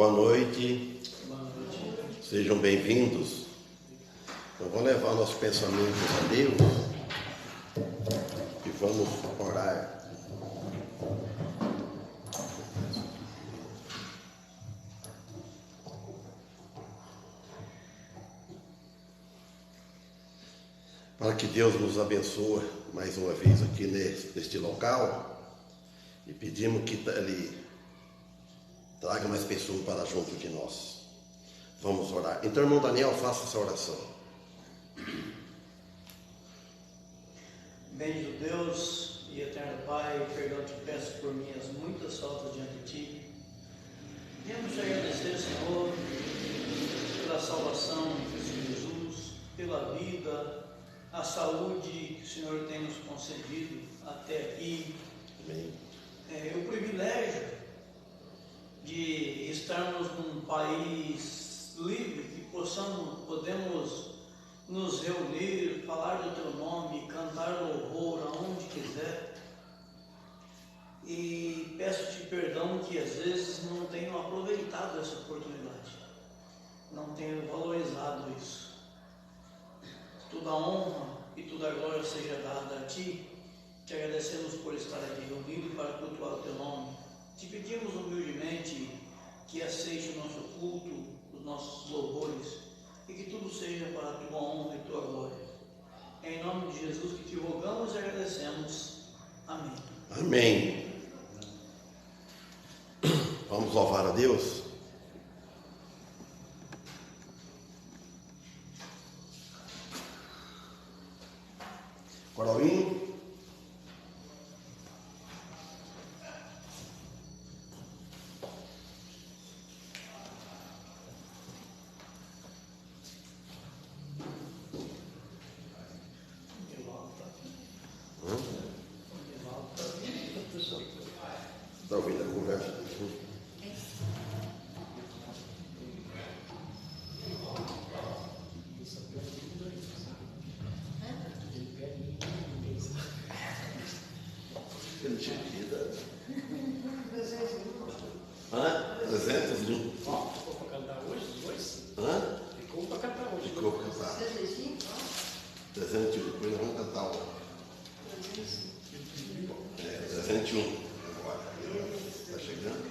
Boa noite. Sejam bem-vindos. Eu vou levar nosso pensamento a Deus e vamos orar. Para que Deus nos abençoe mais uma vez aqui neste local, e pedimos que Ele traga mais pessoas para junto de nós. Vamos orar. Então, irmão Daniel, faça essa oração. Bendito Deus e eterno Pai, perdão te peço por minhas muitas faltas diante de Ti. Viemos te agradecer, Senhor, pela salvação de Cristo Jesus, pela vida, a saúde que o Senhor tem nos concedido até aqui. Amém. O privilégio de estarmos num país livre, que podemos nos reunir, falar do Teu nome, cantar louvor aonde quiser. E peço-te perdão que às vezes não tenho aproveitado essa oportunidade, não tenho valorizado isso. Toda a honra e toda a glória seja dada a Ti. Te agradecemos por estar aqui reunido para cultuar o Teu nome. Te pedimos humildemente que aceite o nosso culto, os nossos louvores, e que tudo seja para a Tua honra e Tua glória. É em nome de Jesus que Te rogamos e agradecemos. Amém. Amém. Vamos louvar a Deus. Coroinho. Está ouvindo a conversa? Ele tinha vida. 301. Ficou para cantar hoje, os dois? Ficou para cantar hoje. Ficou para cantar. 301. Depois nós vamos cantar o 301. Agora. Está chegando.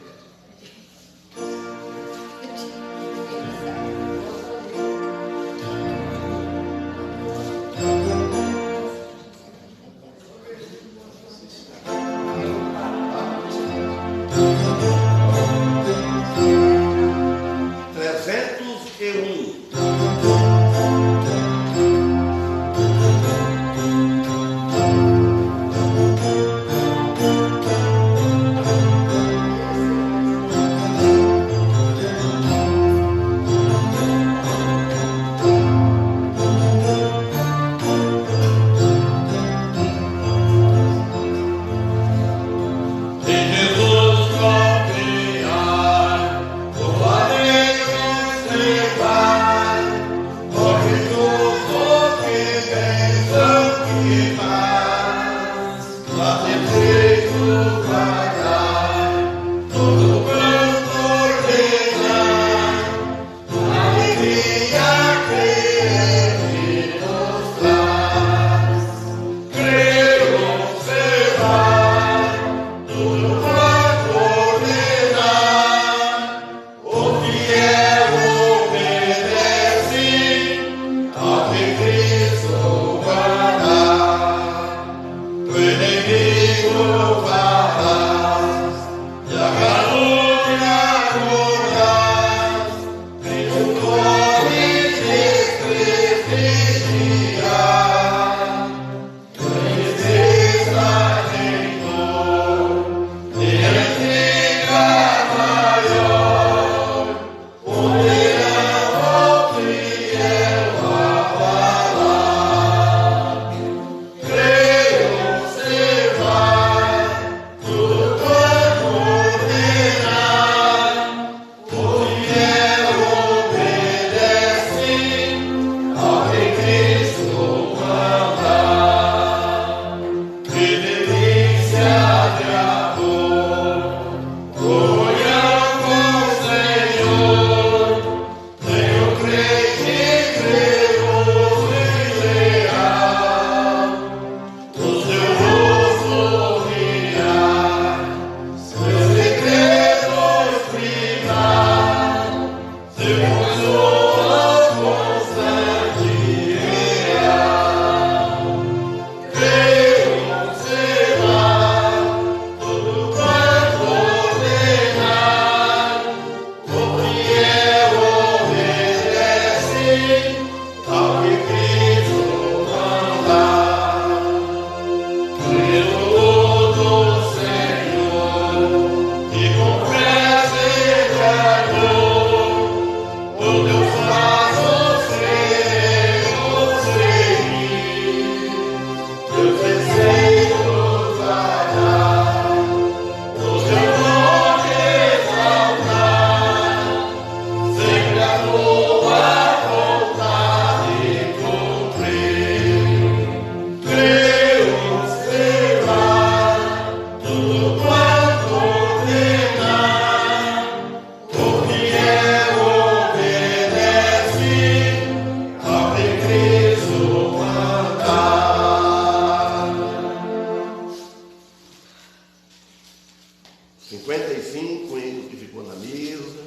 55 entre o que ficou na mesa,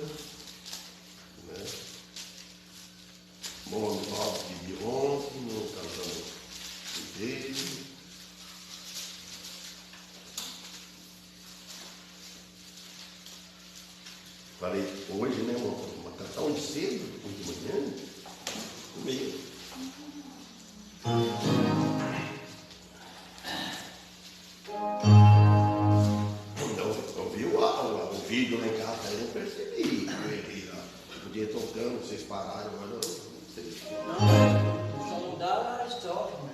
né? Bom, nós de ontem, não casamos inteiro. Falei, hoje, né, irmão? Mas tá tão cedo, hoje de manhã, meio. Eu vi o vídeo lá em casa, aí eu percebi. O dia tocando, vocês pararam, mas eu não sei. Não, só mudaram a história, né?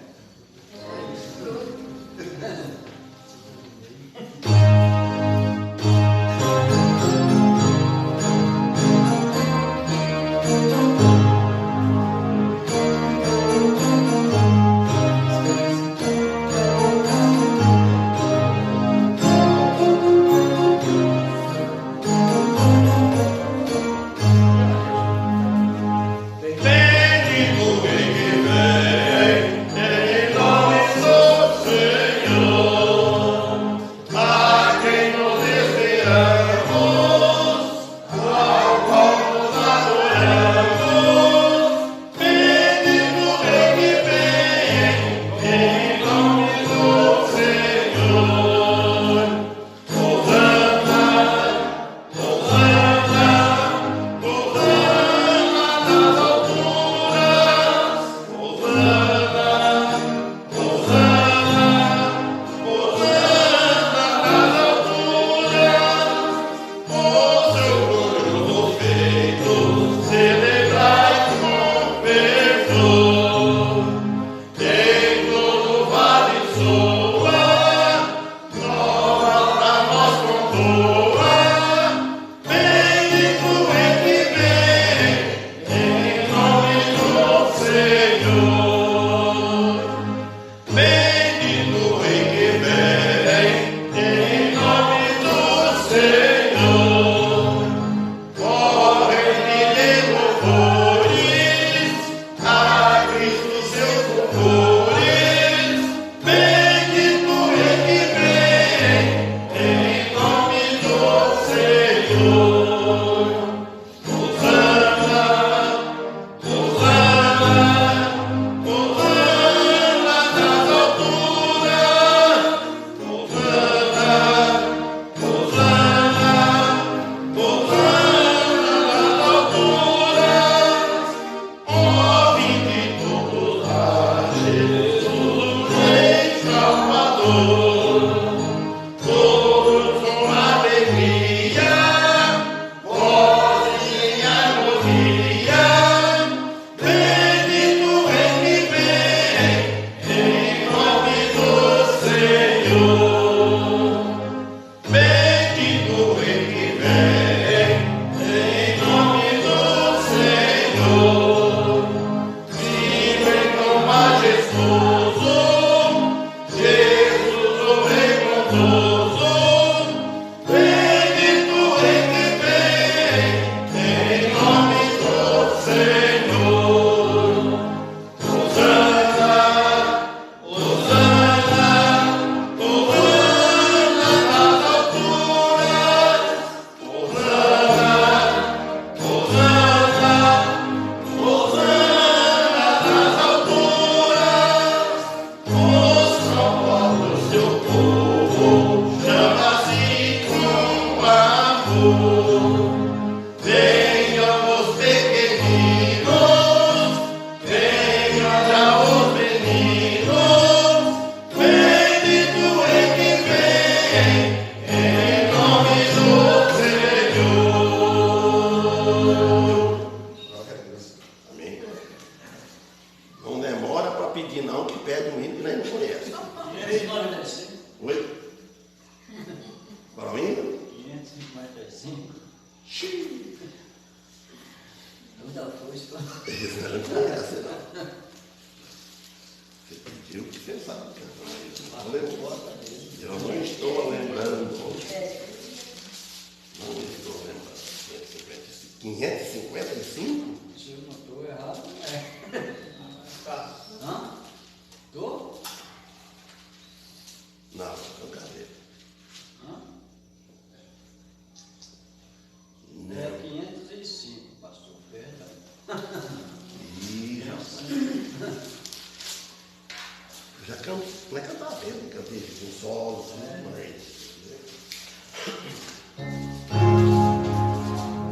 um solo, mas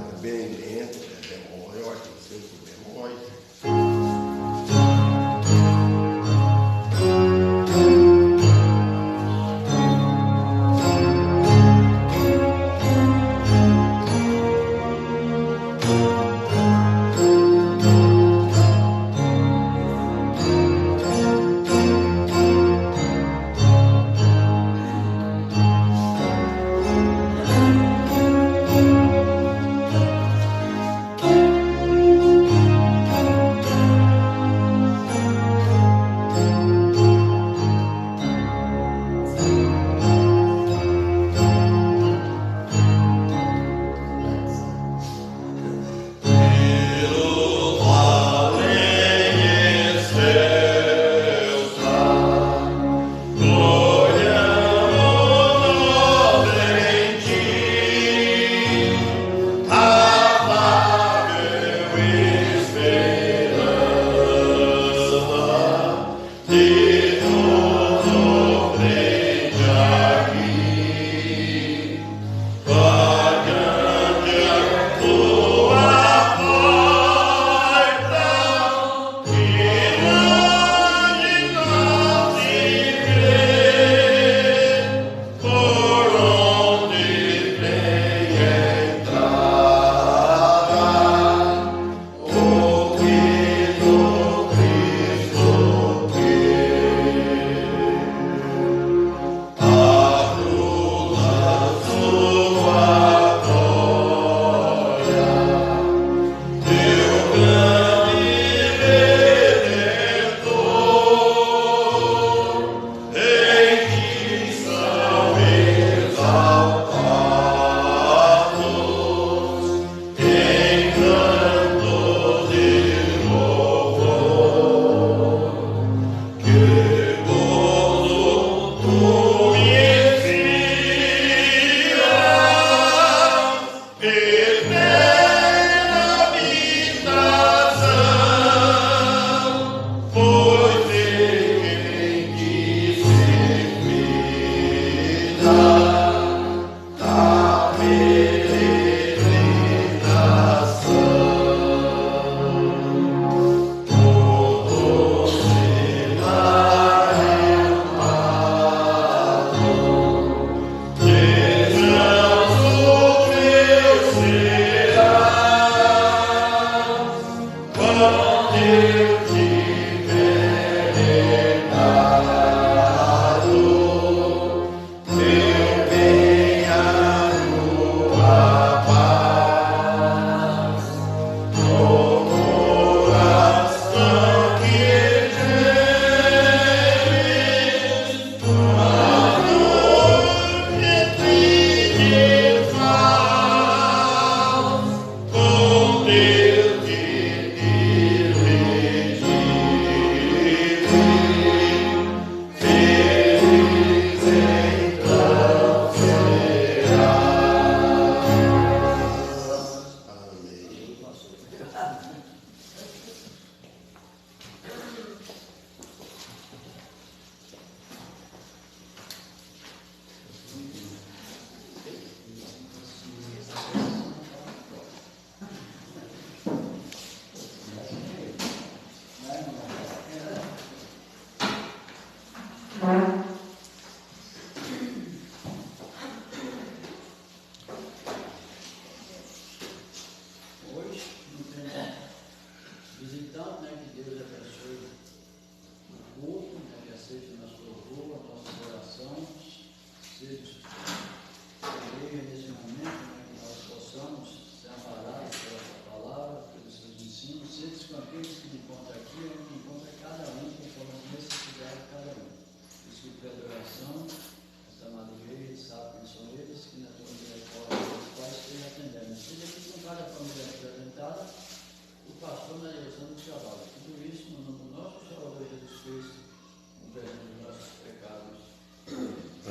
é bem lento, é bemol, eu acho que sempre bemol.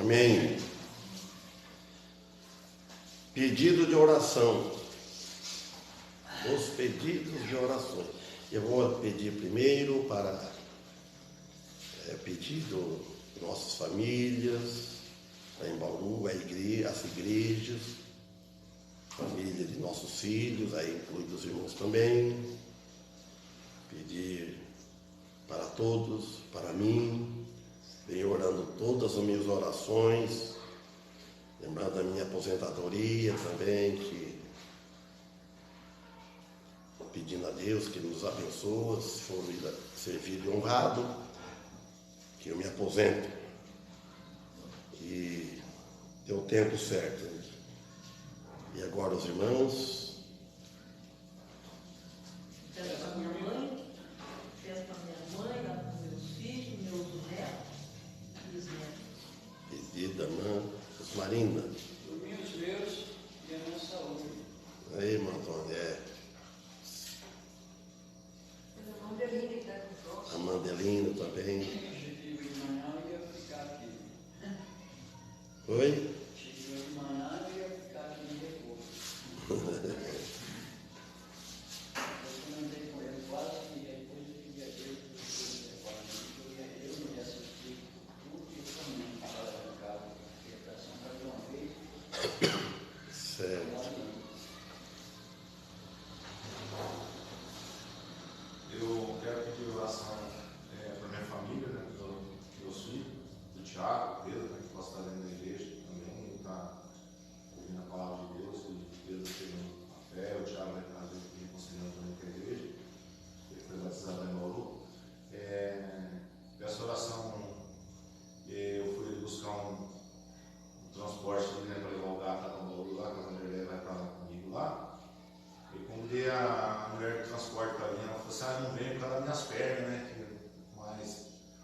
Amém. Pedido de oração. Os pedidos de orações. Eu vou pedir primeiro para pedido nossas famílias, lá em Bauru, as igrejas, família de nossos filhos, aí inclui dos irmãos também. Pedir para todos, para mim, venho orando todas as minhas orações, lembrando da minha aposentadoria também, pedindo a Deus que nos abençoe, se for servido e honrado, que eu me aposento. E deu o tempo certo. E agora os irmãos. Peço para minha mãe, peço para minha mãe, para meus filhos, meus netos e bisnetos. Pedido da irmã Marina. Por mim, os meus e a minha saúde. Aí, irmão Antônio, A Mandelina que está com o próximo. a Mandelina também. Cheguei de manhã e ia ficar aqui. Oi? Cheguei de manhã e ia ficar aqui no repouso. Eu comentei com ele quase que depois eu queria ver eu não ia assistir tudo e também estava em casa. A pressão para de uma vez. Certo. Eu quero pedir oração para minha família, né, para meus filhos, do Tiago, Pedro, né, que possa estar dentro da igreja também, ele está ouvindo a palavra de Deus, e Pedro chegando a fé, o Tiago vai estar me conselhando também com a igreja, ele foi batizado em Bauru. Peço oração, eu fui buscar um transporte né, para levar o gato lá no Bauru, lá, quando a mulher vai estar comigo lá. Eu convidei a mulher do transporte para mim, ela falou assim, não vem por causa das minhas pernas, né?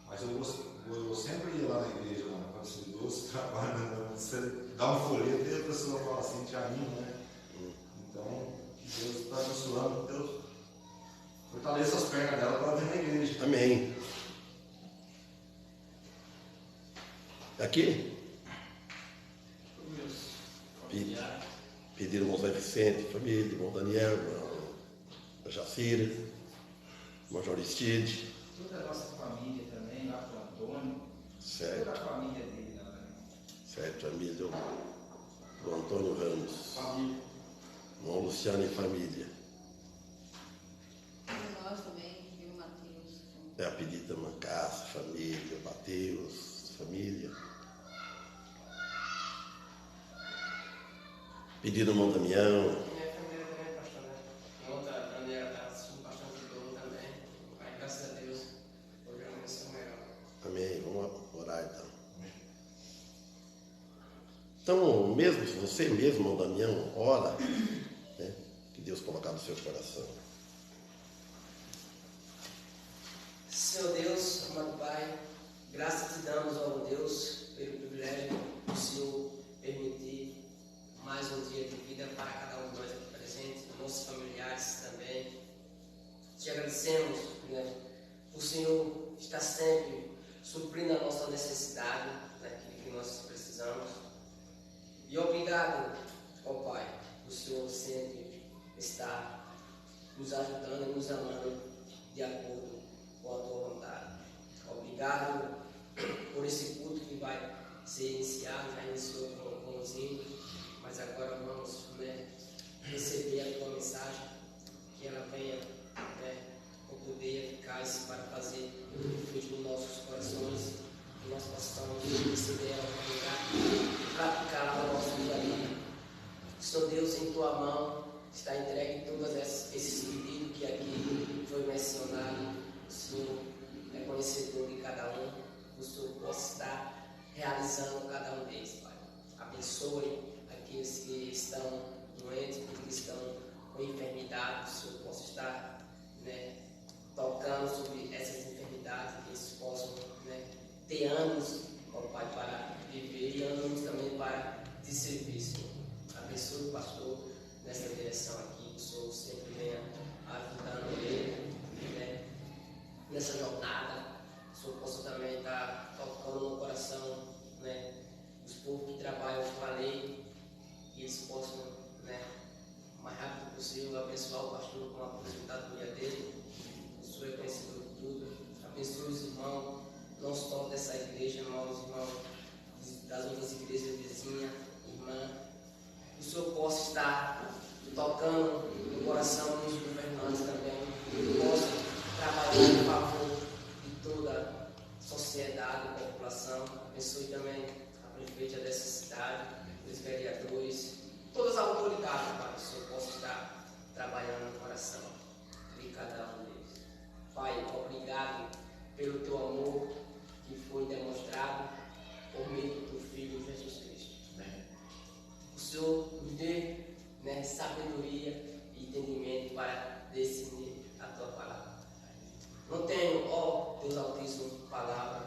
Mas eu sempre ia lá na igreja, lá, quando você doce, trabalha, você dá um folheto e a pessoa fala assim, te anima, né? Então, Deus está abençoando, Deus fortaleça as pernas dela para vir na igreja. Amém. Aqui? Por meus familiares. Pediram ao Zé Vicente, família, irmão Daniel, irmão Jacira, irmão Joristide. Toda a nossa família também, lá para o Antônio. Certo. Toda a família dele lá também. Certo, família do Antônio Ramos. Família. Irmão Luciano e família. E nós também, viu, Matheus? É a pedida Mancassa, família, Mateus, família. Pedido irmão Damião. Minha família também, pastor, né? Minha outra maneira está assistindo bastante dor também. Mas graças a Deus, hoje eu amanheci melhor. Amém. Vamos orar então. Então, mesmo você mesmo, irmão Damião, ora, né, que Deus colocar no seu coração. Senhor Deus, amado Pai, graças te damos, ó Deus, pelo privilégio do Senhor permitir mais um dia de vida para cada um de nós aqui presentes, nossos familiares também. Te agradecemos, né, por Senhor estar sempre suprindo a nossa necessidade, naquilo que nós precisamos. E obrigado, ó Pai, por Senhor sempre estar nos ajudando e nos amando de acordo com a tua vontade. Obrigado por esse culto que vai ser iniciado, já iniciou com os hinos, mas agora vamos, né, receber a tua mensagem, que ela venha, né, com poder eficaz para fazer fruto nos nossos corações, que nós possamos receber ela e praticá-la na nossa vida. Senhor Deus, em tua mão está entregue todos esses pedidos que aqui foi mencionado. O Senhor é conhecedor de cada um, o Senhor possa estar realizando cada um deles, Pai. Abençoe aqueles que estão doentes, aqueles que estão com enfermidade, o Senhor possa estar, né, tocando sobre essas enfermidades, que eles possam, né, ter anos, ó Pai, para viver e anos também para te servir, Senhor. Abençoe o pastor nessa direção aqui, que o Senhor sempre venha ajudando ele, né, nessa jornada. O Senhor possa também estar tocando no coração, né, dos povos que trabalham com a lei, e eles possam, né, o mais rápido possível, abençoar o pastor com a aposentadoria dele. O Senhor é conhecedor de tudo. Abençoe os irmãos não só dessa igreja, mas os irmãos das outras igrejas vizinhas, irmã. Que o Senhor possa estar tocando no coração dos governantes também, que possa trabalhar em favor de toda a sociedade, a população. Abençoe também a prefeita dessa cidade, os vereadores, todas as autoridades, para que o Senhor possa estar trabalhando no coração de cada um deles. Pai, obrigado pelo teu amor que foi demonstrado por meio do teu Filho Jesus Cristo. O Senhor nos dê, sabedoria e entendimento para discernir a tua palavra. Não tenho, ó Deus Altíssimo, palavra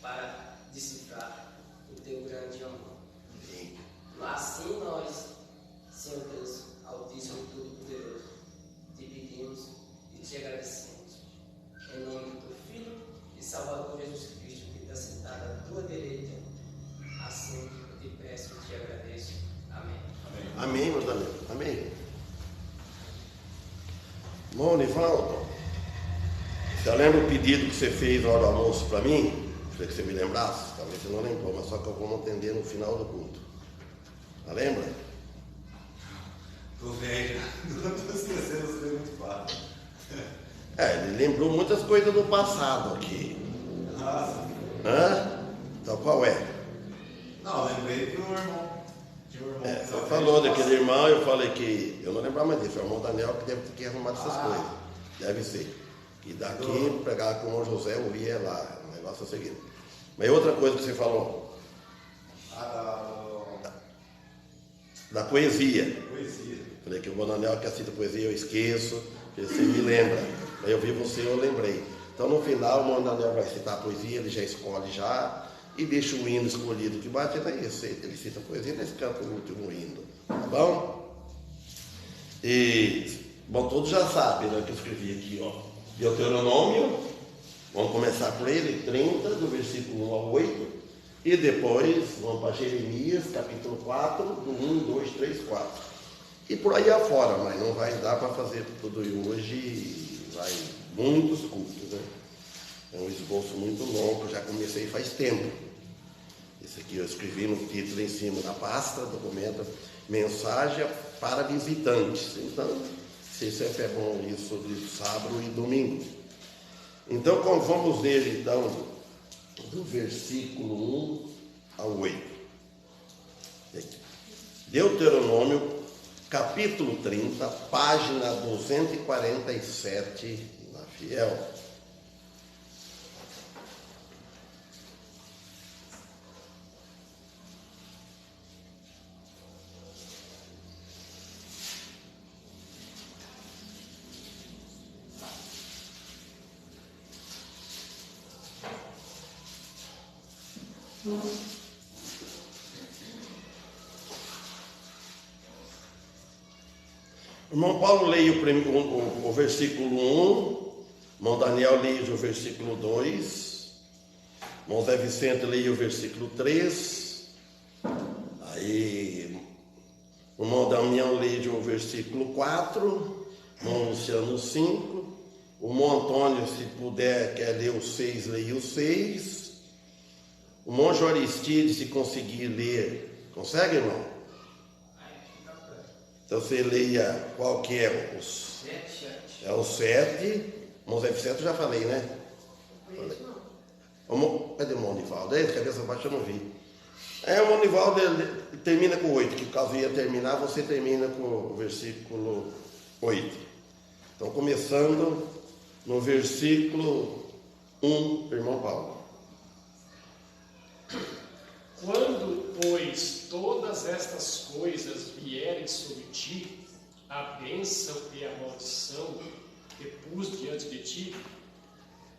para decifrar o teu grande amor. Assim nós, Senhor Deus Altíssimo e Todo-Poderoso, te pedimos e te agradecemos. Em nome do teu Filho e Salvador Jesus Cristo, que está sentado à tua direita, assim eu te peço e te agradeço. Amém. Amém, meus amigos. Amém. Irmão Nivaldo, você lembra o pedido que você fez na hora do almoço para mim? Queria que você me lembrasse. Talvez você não lembrou, mas só que eu vou atender no final do culto. Lembra? Tô velho, não estou esquecendo, você é muito fácil. Ele lembrou muitas coisas do passado aqui. Nossa. Então qual é? Não, lembrei que o irmão. Você falou daquele irmão, eu falei que. Eu não lembrava mais dele, foi o irmão Daniel que deve ter que arrumar essas coisas. Deve ser. E daqui, pegar com o José, eu ia lá. O negócio é o seguinte. Mas outra coisa que você falou. Da poesia. Falei que o Daniel que cita poesia eu esqueço, você me lembra. Aí eu vi você, eu lembrei. Então no final o Daniel vai citar a poesia, ele já escolhe já. E deixa o hino escolhido que bate, ele cita a poesia, nesse canto o último hino. Tá bom? Bom, todos já sabem, né, que eu escrevi aqui, ó. Deuteronômio, vamos começar por ele, 30, do versículo 1 ao 8. E depois vamos para Jeremias, capítulo 4, do 1, 2, 3, 4. E por aí afora, mas não vai dar para fazer tudo hoje, vai muitos cultos, né? É um esboço muito longo, já comecei faz tempo. Esse aqui eu escrevi no título em cima da pasta, documento, mensagem para visitantes. Então, se sempre é bom isso de sábado e domingo. Então, vamos ler então do versículo 1 ao 8. Deuteronômio, capítulo 30, página 247, na Fiel. O irmão Paulo leia o versículo 1, irmão Daniel leia o versículo 2, irmão Zé Vicente leia o versículo 3, aí o irmão Damião leia o versículo 4, o irmão Luciano 5, o irmão Antônio, se puder, quer ler o 6, leia o 6, o irmão Joristide, se conseguir ler, consegue, irmão? Então você leia qual que é o 7. É o 7. Irmão Zé Vicente eu já falei, né? Cadê o irmão Nivaldo? De cabeça baixa eu não vi. O irmão Nivaldo termina com 8, que caso ia terminar, você termina com o versículo 8. Então começando no versículo 1, irmão Paulo. Quando, pois, todas estas coisas vierem sobre ti, a bênção e a maldição que pus diante de ti,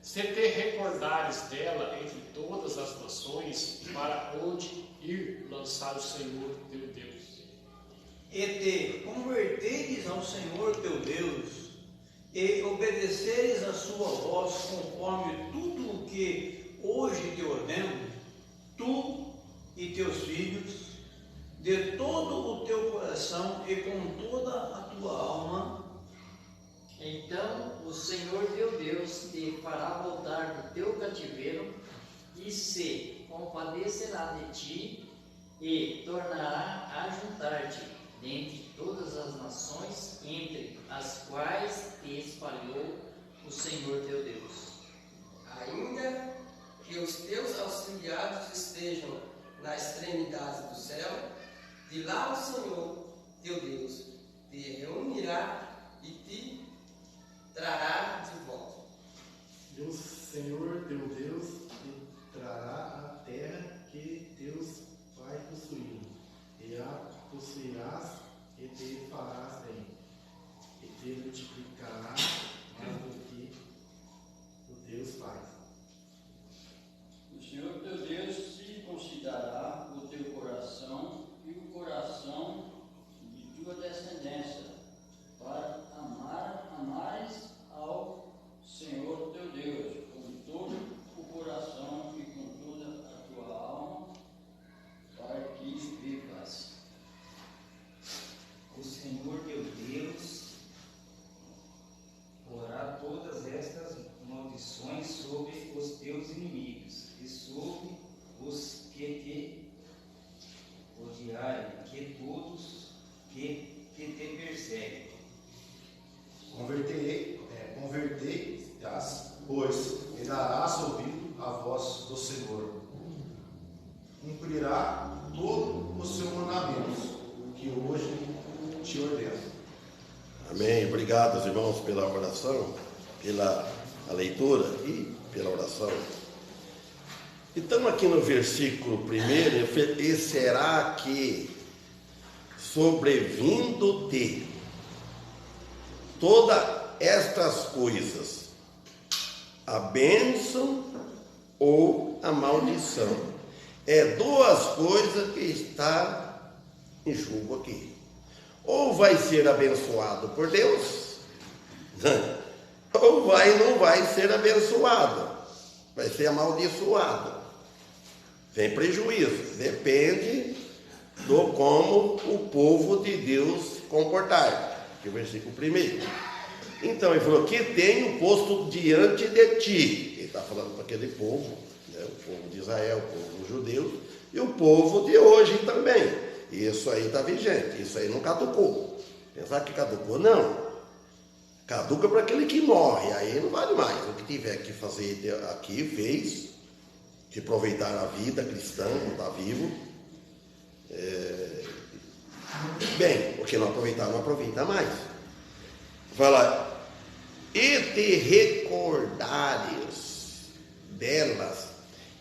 se te recordares dela entre todas as nações, para onde ir lançar o Senhor teu Deus. E te converteres ao Senhor teu Deus, e obedeceres a sua voz conforme tudo o que hoje te ordeno, tu e teus filhos, de todo o teu coração e com toda a tua alma, então o Senhor teu Deus te fará voltar do teu cativeiro e se compadecerá de ti, e tornará a juntar-te dentre todas as nações, entre as quais te espalhou o Senhor teu Deus. Ainda que os teus auxiliares estejam na extremidade do céu, de lá o Senhor teu Deus te reunirá e te trará de volta. E o Senhor teu Deus te trará a terra que Deus vai possuir, e a possuirás e te farás bem, e te multiplicará mais do que o Deus faz. O Senhor teu Deus circuncidará o teu coração e o coração de tua descendência, para amares ao Senhor teu Deus com todo o coração e com toda a tua alma, para que vivas. O Senhor teu Deus porá todas estas maldições sobre os teus inimigos e sobre os que te odiarem, que todos que te perseguem. Convertei-as, pois, e darás ouvido à voz do Senhor. Cumprirá todos os seus mandamentos, que hoje te ordeno. Amém. Obrigado, irmãos, pela oração, pela leitura e pela oração. Então, aqui no versículo 1, e será que sobrevindo-te todas estas coisas, a bênção ou a maldição? É duas coisas que está em jogo aqui. Ou vai ser abençoado por Deus, ou não vai ser abençoado, vai ser amaldiçoado. Tem prejuízo, depende do como o povo de Deus se comportar. Aqui o versículo 1. Então, ele falou que tenho posto diante de ti. Ele está falando para aquele povo, né, o povo de Israel, o povo dos judeus, e o povo de hoje também. Isso aí está vigente, isso aí não caducou. Pensar que caducou, não. Caduca para aquele que morre, aí não vale mais. O que tiver que fazer aqui, fez. Que aproveitar a vida cristã, não está vivo. Bem, porque não aproveitar, não aproveita mais. Fala, e te recordares delas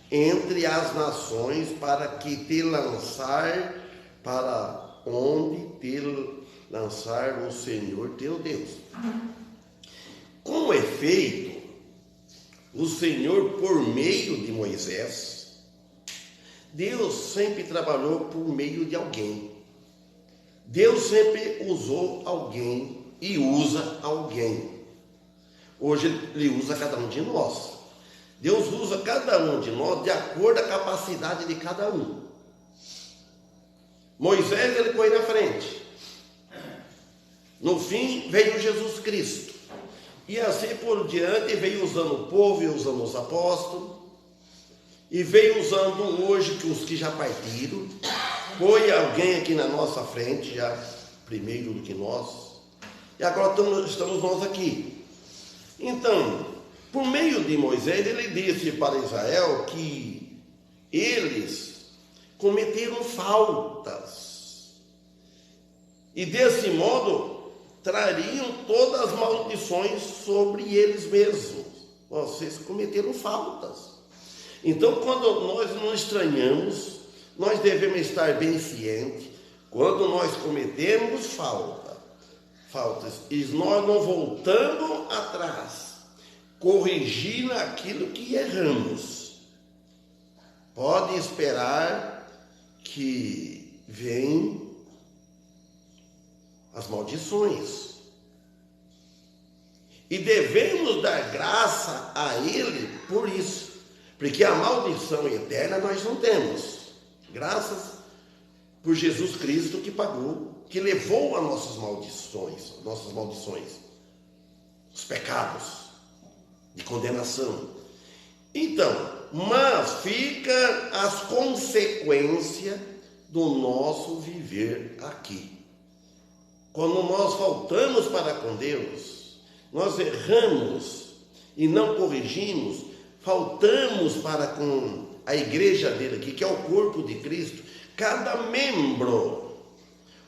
entre as nações, para que te lançar para onde te lançar o Senhor teu Deus. Com efeito, o Senhor, por meio de Moisés, Deus sempre trabalhou por meio de alguém. Deus sempre usou alguém e usa alguém. Hoje Ele usa cada um de nós. Deus usa cada um de nós de acordo com a capacidade de cada um. Moisés, ele foi na frente. No fim, veio Jesus Cristo. E assim por diante, veio usando o povo e usando os apóstolos. E veio usando hoje que os que já partiram. Foi alguém aqui na nossa frente, já primeiro do que nós. E agora estamos nós aqui. Então, por meio de Moisés, ele disse para Israel que eles cometeram faltas. E desse modo, trariam todas as maldições sobre eles mesmos. Vocês cometeram faltas. Então, quando nós não estranhamos, nós devemos estar bem cientes quando nós cometemos faltas, e nós não voltamos atrás, corrigindo aquilo que erramos. Pode esperar que venham as maldições. E devemos dar graça a Ele por isso. Porque a maldição eterna nós não temos. Graças por Jesus Cristo que pagou, que levou as nossas maldições, os pecados de condenação. Então, mas fica as consequências do nosso viver aqui. Quando nós faltamos para com Deus, nós erramos e não corrigimos, faltamos para com a igreja dele aqui, que é o corpo de Cristo. Cada membro,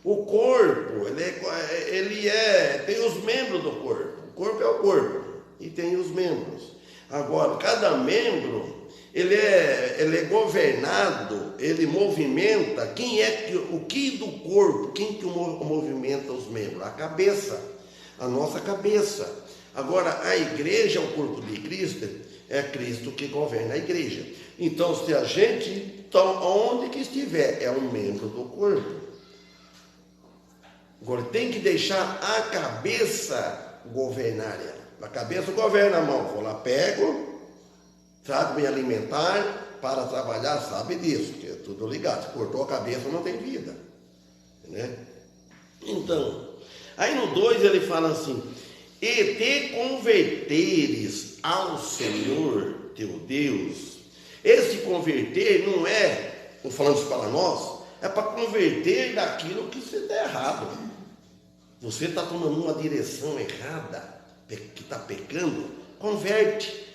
o corpo, tem os membros do corpo. O corpo é o corpo e tem os membros. Agora, cada membro, ele é governado, ele movimenta. O que do corpo? Quem que movimenta os membros? A cabeça, a nossa cabeça. Agora, a igreja é o corpo de Cristo, é Cristo que governa a igreja. Então, se a gente, onde que estiver, é um membro do corpo. Agora, tem que deixar a cabeça governar. A cabeça governa a mão. Vou lá, pego, trago me alimentar para trabalhar, sabe disso, que é tudo ligado. Se cortou a cabeça, não tem vida. Né? Então, aí no 2 ele fala assim: e te converteres ao Senhor teu Deus. Esse converter não é, falando isso para nós, é para converter daquilo que você está errado. Você está tomando uma direção errada, que está pecando, converte.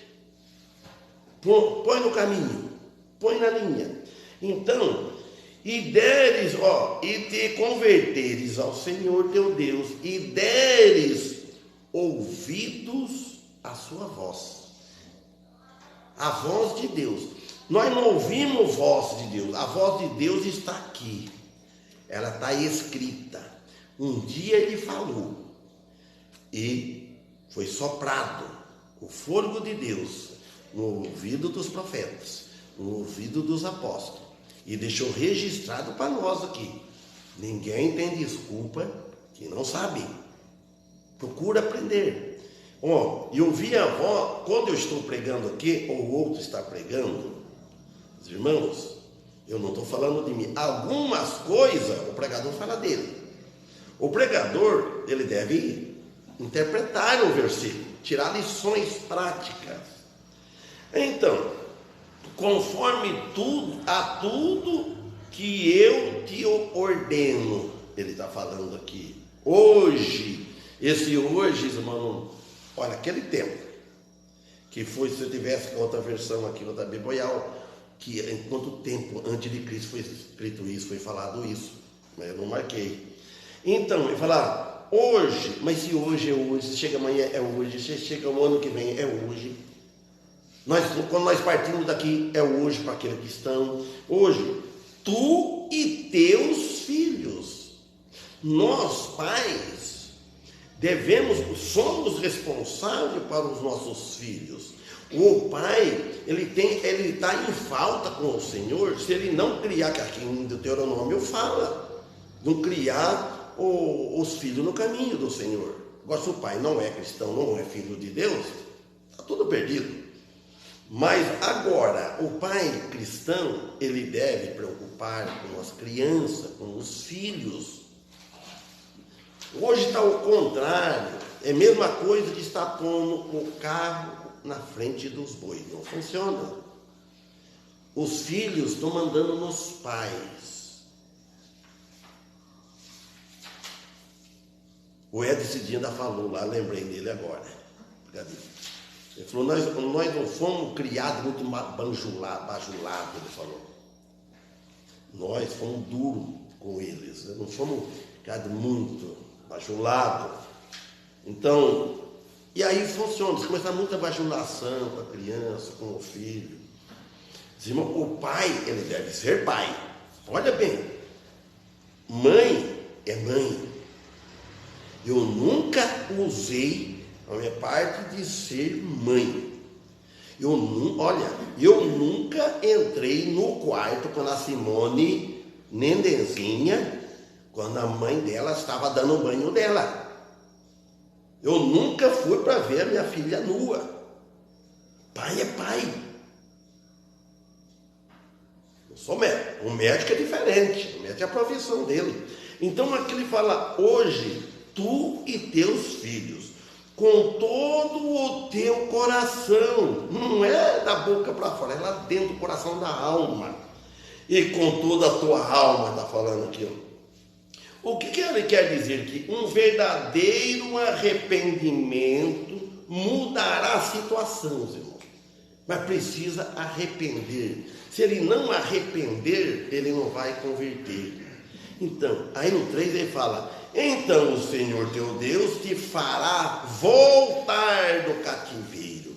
Põe no caminho, põe na linha. Então, e te converteres ao Senhor teu Deus, e deres ouvidos à sua voz. A voz de Deus. Nós não ouvimos voz de Deus. A voz de Deus está aqui. Ela está escrita. Um dia ele falou e foi soprado o fôlego de Deus no ouvido dos profetas, no ouvido dos apóstolos, e deixou registrado para nós aqui. Ninguém tem desculpa que não sabe. Procura aprender. E ouvir a voz, quando eu estou pregando aqui, ou o outro está pregando, irmãos, eu não estou falando de mim. Algumas coisas o pregador fala dele. O pregador, ele deve interpretar o versículo, tirar lições práticas. Então, conforme tudo que eu te ordeno, ele está falando aqui. Hoje, irmão, olha, aquele tempo, que foi, se eu tivesse com outra versão aqui, outra Bíblia, que em quanto tempo antes de Cristo foi escrito isso, foi falado isso, mas eu não marquei. Então, ele fala, hoje, mas se hoje é hoje, se chega amanhã é hoje, se chega o ano que vem é hoje. Quando nós partimos daqui, é hoje para aqueles que estão. Hoje, tu e teus filhos, nós pais, somos responsáveis para os nossos filhos. O pai, ele está em falta com o Senhor, se ele não criar, que aqui em Deuteronômio fala, não criar os filhos no caminho do Senhor. Agora, se o pai não é cristão, não é filho de Deus, está tudo perdido. Mas agora, o pai cristão, ele deve preocupar com as crianças, com os filhos. Hoje está o contrário, é a mesma coisa que está pondo o carro na frente dos bois, não funciona. Os filhos estão mandando nos pais. O Ed esse dia ainda falou lá, lembrei dele agora. Ele falou, nós não fomos criados muito bajulados, ele falou. Nós fomos duros com eles, não fomos criados muito bajulados. Então, e aí funciona, começa muita bajulação com a criança, com o filho. O pai, ele deve ser pai. Olha bem, mãe é mãe. Eu nunca usei a minha parte de ser mãe. Eu nunca entrei no quarto quando a Simone, nenenzinha, quando a mãe dela estava dando o banho dela. Eu nunca fui para ver a minha filha nua. Pai é pai. Eu sou médico. O médico é diferente. O médico é a profissão dele. Então aqui ele fala, hoje, tu e teus filhos. com todo o teu coração. Não é da boca para fora, é lá dentro do coração da alma. E com toda a tua alma, está falando aqui. O que ele quer dizer? Que um verdadeiro arrependimento mudará a situação, irmão. Mas precisa arrepender. Se ele não arrepender, ele não vai converter. Então, aí no 3 ele fala: então o Senhor teu Deus te fará voltar do cativeiro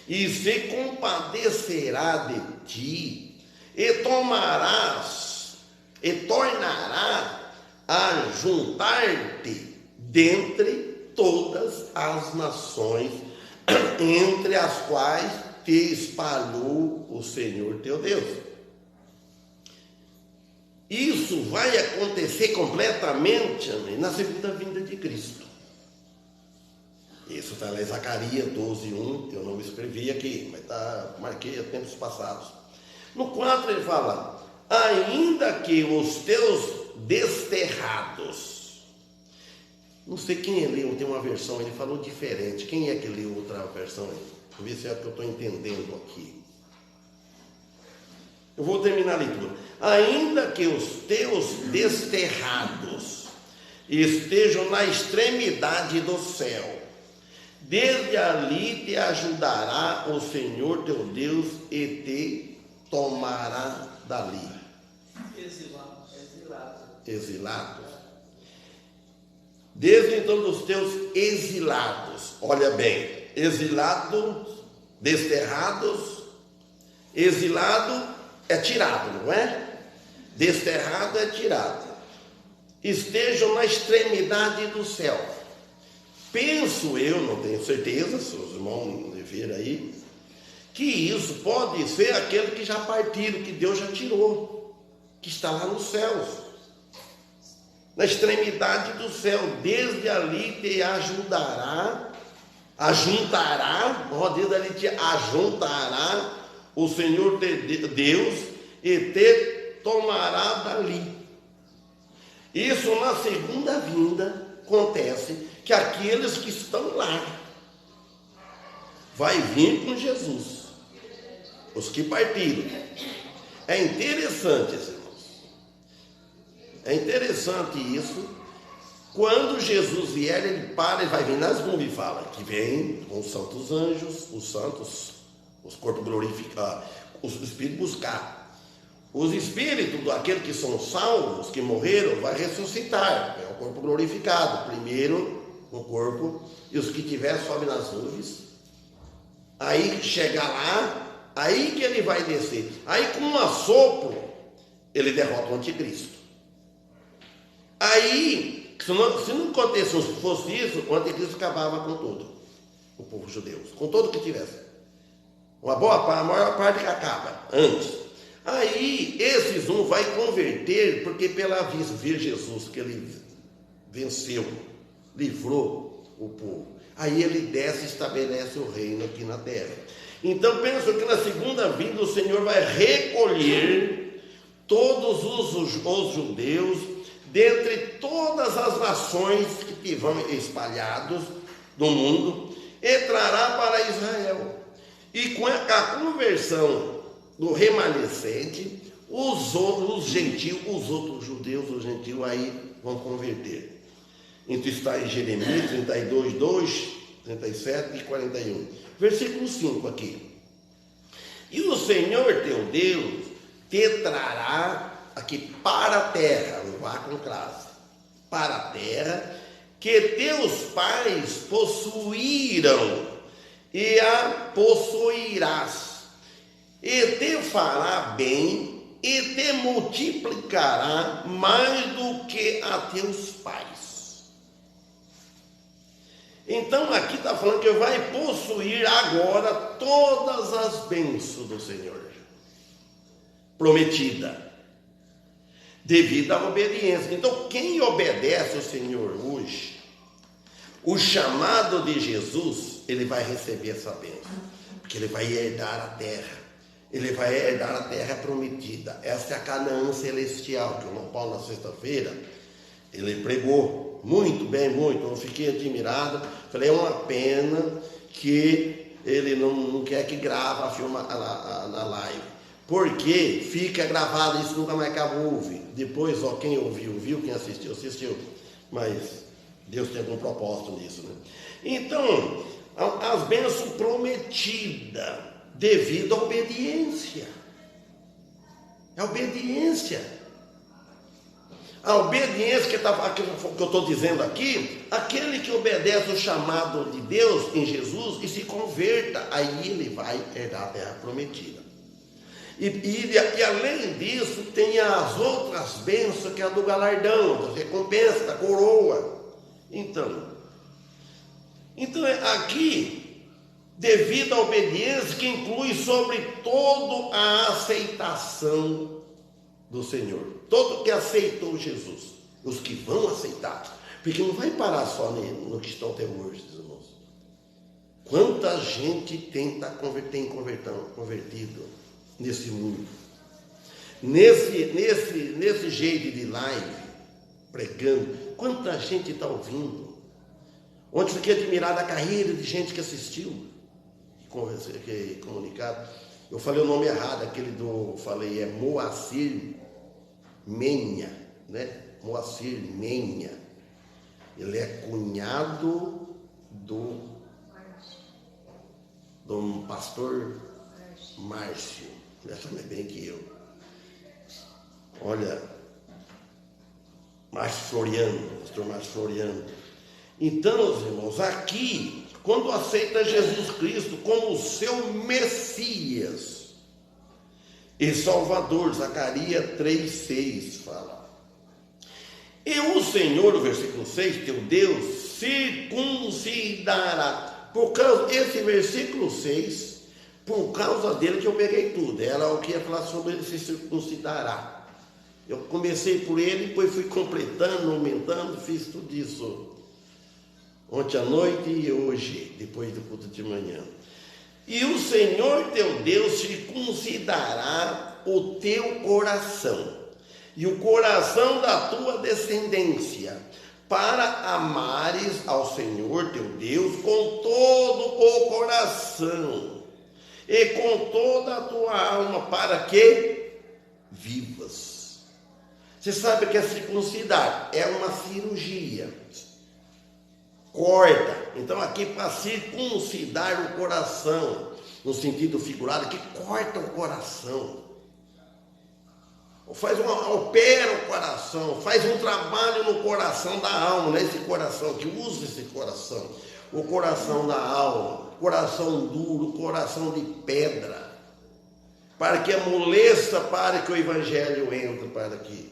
e se compadecerá de ti e tornará a juntar-te dentre todas as nações entre as quais te espalhou o Senhor teu Deus. Isso vai acontecer completamente, amém, na segunda vinda de Cristo. Isso está lá em Zacarias 12:1, eu não escrevi aqui, mas marquei há tempos passados. No 4 ele fala: ainda que os teus desterrados. Não sei quem leu, tem uma versão, ele falou diferente. Quem é que leu outra versão? Vou ver se é o que eu estou entendendo aqui. Eu vou terminar a leitura. Ainda que os teus desterrados estejam na extremidade do céu, desde ali te ajudará o Senhor teu Deus e te tomará dali. Exilados. Desde então dos teus exilados, olha bem, exilados, desterrados, exilado é tirado, não é? Desterrado é tirado. Estejam na extremidade do céu. Penso eu, não tenho certeza, se os irmãos viram aí, que isso pode ser aquele que já partiram, que Deus já tirou, que está lá nos céus, na extremidade do céu. Desde ali te ajuntará, desde ali te ajuntará o Senhor Deus e te tomará dali. Isso na segunda vinda acontece, que aqueles que estão lá vai vir com Jesus, os que partiram. É interessante, irmãos, é interessante isso. Quando Jesus vier, ele vai vir nas nuvens e fala que vem com os santos anjos, os santos, os corpos glorificados, os espíritos buscar. Os espíritos daqueles que são salvos, que morreram, vai ressuscitar. É o corpo glorificado. Primeiro o corpo, e os que tiver sobe nas nuvens. Aí chega lá, aí que ele vai descer. Aí com um assopro, ele derrota o anticristo. Aí, se não acontecesse, fosse isso, o anticristo acabava com todo o povo judeu, com todo o que tivesse. A maior parte que acaba antes. Aí, esses um vai converter, porque pela vista ver Jesus, que ele venceu, livrou o povo. Aí ele desce e estabelece o reino aqui na terra. Então, penso que na segunda vinda o Senhor vai recolher todos os judeus, dentre todas as nações que estiverem espalhados no mundo, e trará para Israel. E com a conversão do remanescente, os outros gentios, os outros judeus, os gentios aí vão converter. Então está em Jeremias 32, 2, 37 e 41. Versículo 5 aqui. E o Senhor teu Deus te trará aqui para a terra, não vá com classe, para a terra que teus pais possuíram, e a possuirás, e te fará bem, e te multiplicará mais do que a teus pais. Então aqui está falando que vai possuir agora todas as bênçãos do Senhor, prometida, devido à obediência. Então quem obedece ao Senhor hoje, o chamado de Jesus, ele vai receber essa bênção, porque ele vai herdar a terra. Ele vai herdar a terra prometida. Essa é a Canaã celestial, que o irmão Paulo, na sexta-feira, ele pregou muito bem, muito. Eu fiquei admirado. Falei, é uma pena que ele não quer que grave a filma na live. Porque fica gravado, isso nunca mais acaba ouve. Depois, ó, quem ouviu, viu, quem assistiu, assistiu. Mas Deus tem algum propósito nisso, né? Então, as bênçãos prometidas devido à obediência. É obediência. A obediência que eu estou dizendo aqui, aquele que obedece o chamado de Deus em Jesus e se converta, aí ele vai herdar a terra prometida. E além disso, tem as outras bênçãos, que é a do galardão, da recompensa, da coroa. Então aqui, devido à obediência, que inclui sobre todo a aceitação do Senhor. Todo que aceitou Jesus, os que vão aceitar, porque não vai parar só no que estão até hoje, irmãos. Quanta gente tem convertido nesse mundo, nesse jeito de live, pregando, quanta gente está ouvindo. Ontem fiquei admirado da carreira de gente que assistiu, que comunicado. Eu falei o nome errado, falei, é Moacir Menha, né? Moacir Menha. Ele é cunhado do pastor Márcio. Ele sabe bem que eu. Olha, Márcio Floriano, pastor Márcio Floriano. Então, irmãos, aqui, quando aceita Jesus Cristo como o seu Messias e Salvador, Zacarias 3,6 fala. E o Senhor, o versículo 6, teu Deus, circuncidará. Esse versículo 6, por causa dele que eu peguei tudo. Era o que ia falar sobre ele se circuncidará. Eu comecei por ele, depois fui completando, aumentando, fiz tudo isso. Ontem à noite e hoje, depois do culto de manhã. E o Senhor teu Deus circuncidará o teu coração e o coração da tua descendência, para amares ao Senhor teu Deus com todo o coração e com toda a tua alma, para que vivas. Você sabe que é circuncidar, é uma cirurgia. Corta. Então aqui para circuncidar o coração, no sentido figurado, que corta o coração. Opera o coração, faz um trabalho no coração da alma, nesse coração, que usa esse coração. O coração da alma, coração duro, coração de pedra, para que amoleça, para que o evangelho entre, para que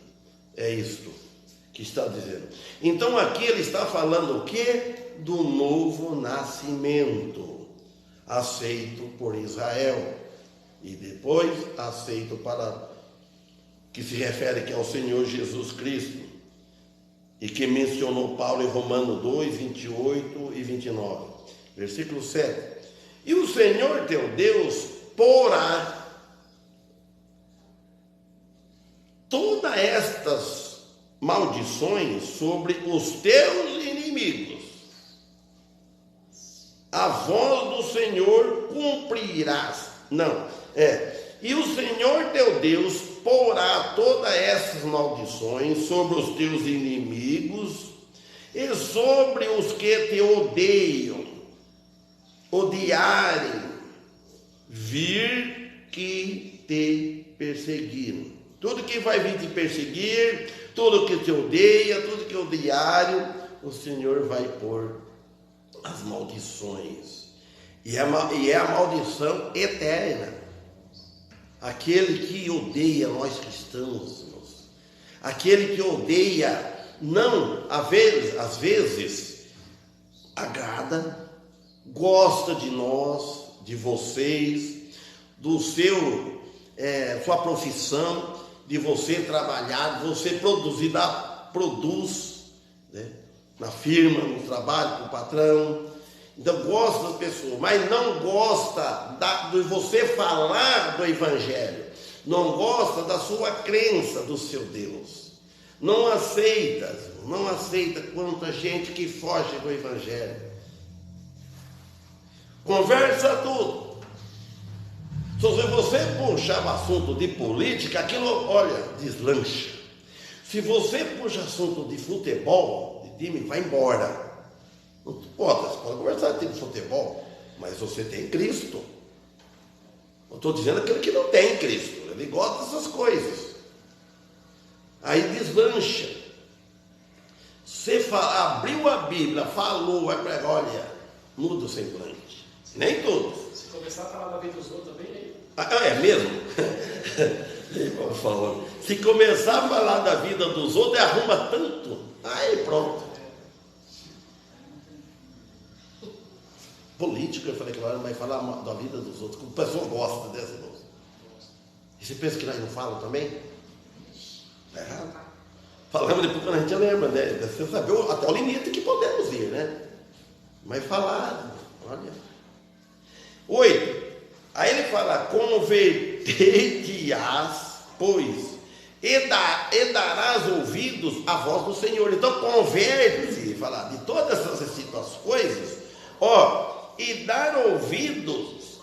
é isto que está dizendo. Então aqui ele está falando o quê? Do novo nascimento, aceito por Israel, e depois aceito para, que se refere aqui ao Senhor Jesus Cristo, e que mencionou Paulo em Romanos 2, 28 e 29, versículo 7. E o Senhor teu Deus porá todas estas maldições sobre os teus inimigos. A voz do Senhor cumprirás. E o Senhor teu Deus porá todas essas maldições sobre os teus inimigos e sobre os que te odiarem, vir que te perseguiram. Tudo que vai vir te perseguir, tudo que te odeia, tudo que odiarem, o Senhor vai pôr as maldições. E é a maldição eterna. Aquele que odeia nós cristãos, irmãos, aquele que odeia, não, às vezes, agrada, gosta de nós, de vocês, do sua profissão, de você trabalhar, de você produz, né, na firma, no trabalho, com o patrão. Então gosta das pessoas, mas não gosta de você falar do Evangelho, não gosta da sua crença, do seu Deus. Não aceita quanta gente que foge do Evangelho. Conversa tudo. Se você puxar o assunto de política, aquilo, olha, deslancha. Se você puxa assunto de futebol, de time, vai embora. Não pode, você pode conversar de time de futebol, mas você tem Cristo. Eu estou dizendo aquele que não tem Cristo, ele gosta dessas coisas. Aí deslancha. Você abriu a Bíblia, falou, vai pregar, olha, muda o semblante. Nem todos. Se começar a falar da vida dos outros também, aí. É mesmo? Se começar a falar da vida dos outros, arruma tanto. Aí pronto. Política, eu falei que agora vai falar da vida dos outros. O pessoal gosta dessa irmãos. E você pensa que nós não falamos também? Está errado. Falamos depois quando a gente lembra, né? Você sabe até o limite que podemos ir, né? Mas falar, olha. 8. Aí ele fala, converter-te-ás, pois, e darás ouvidos à voz do Senhor. Então converte-se, falar de todas essas coisas, e dar ouvidos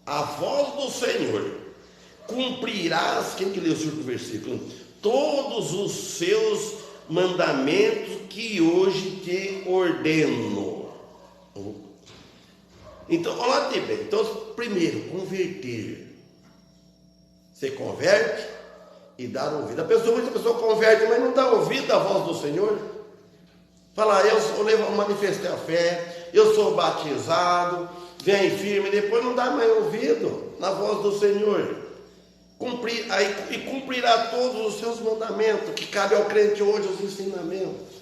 à voz do Senhor. Cumprirás, quem que leu o segundo versículo? Todos os seus mandamentos que hoje te ordeno. Então, olha lá, bem. Então, primeiro, converter. Você converte e dá ouvido. Muita pessoa converte, mas não dá ouvido à voz do Senhor. Fala, eu manifestei a fé, eu sou batizado, vem firme, depois não dá mais ouvido na voz do Senhor. E cumprirá todos os seus mandamentos, que cabe ao crente hoje os ensinamentos.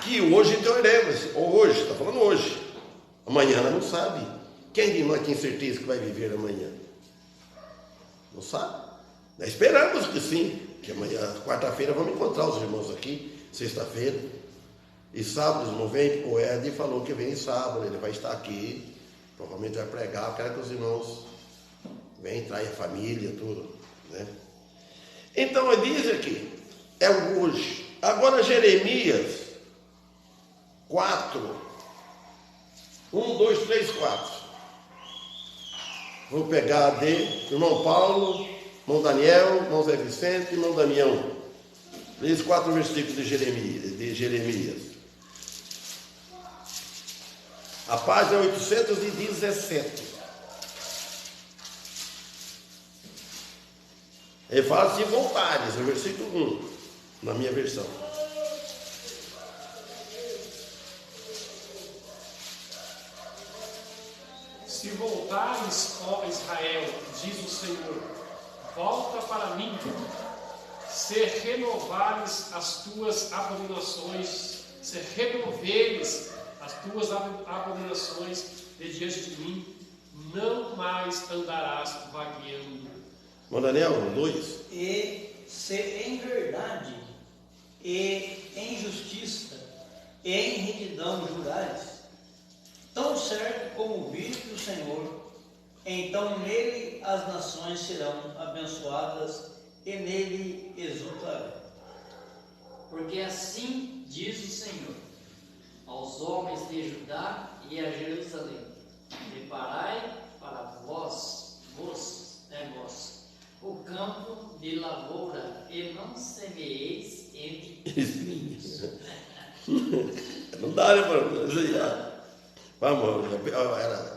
Que hoje teoremos, ou hoje, está falando hoje. Amanhã ela não sabe. Quem de nós tem certeza que vai viver amanhã? Não sabe. Nós esperamos que sim, que amanhã, quarta-feira, vamos encontrar os irmãos aqui, sexta-feira. E sábado não vem, o Ed falou que vem sábado, ele vai estar aqui, provavelmente vai pregar, quero que os irmãos venham, traem a família, tudo, né? Então, ele diz aqui, é o hoje. Agora, Jeremias 4, 1, 2, 3, 4. Vou pegar de irmão Paulo, irmão Daniel, irmão Zé Vicente e irmão Damião. Esses 4 versículos de Jeremias. A página 817. Ele fala se voltares, no versículo 1, na minha versão. Se voltares, ó Israel, diz o Senhor, volta para mim, se renovares as tuas abominações, se removeres as tuas abominações de diante de mim, não mais andarás vagueando. Irmão Daniel, 2. E se em verdade, e em justiça, e em retidão jurares, tão certo como vive o Senhor, então nele as nações serão abençoadas e nele exultarão. Porque assim diz o Senhor aos homens de Judá e a Jerusalém: preparai para vós, o campo de lavoura, e não semeeis entre espinhos. Não dá, né, mano?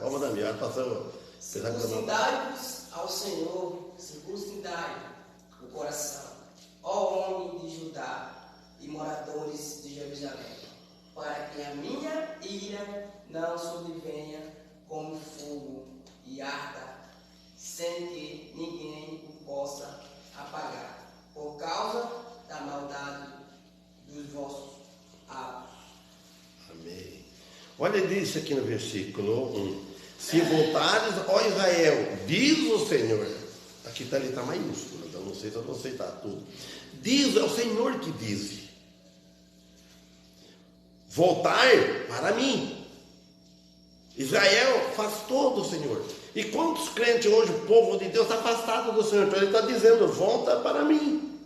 Vamos dar minha, passou. Circuncidai-vos ao Senhor, circuncidai o coração, ó homem de Judá e moradores de Jerusalém, para que a minha ira não sobrevenha como fogo e arda, sem que ninguém o possa apagar, por causa da maldade dos vossos atos. Amém. Olha, diz aqui no versículo 1: se voltares, ó Israel, diz o Senhor. Aqui está maiúsculo, então não sei se eu vou aceitar tudo. Diz, é o Senhor que diz: voltar para mim. Israel, faz todo o Senhor. E quantos crentes hoje, o povo de Deus, está afastado do Senhor? Então ele está dizendo, volta para mim.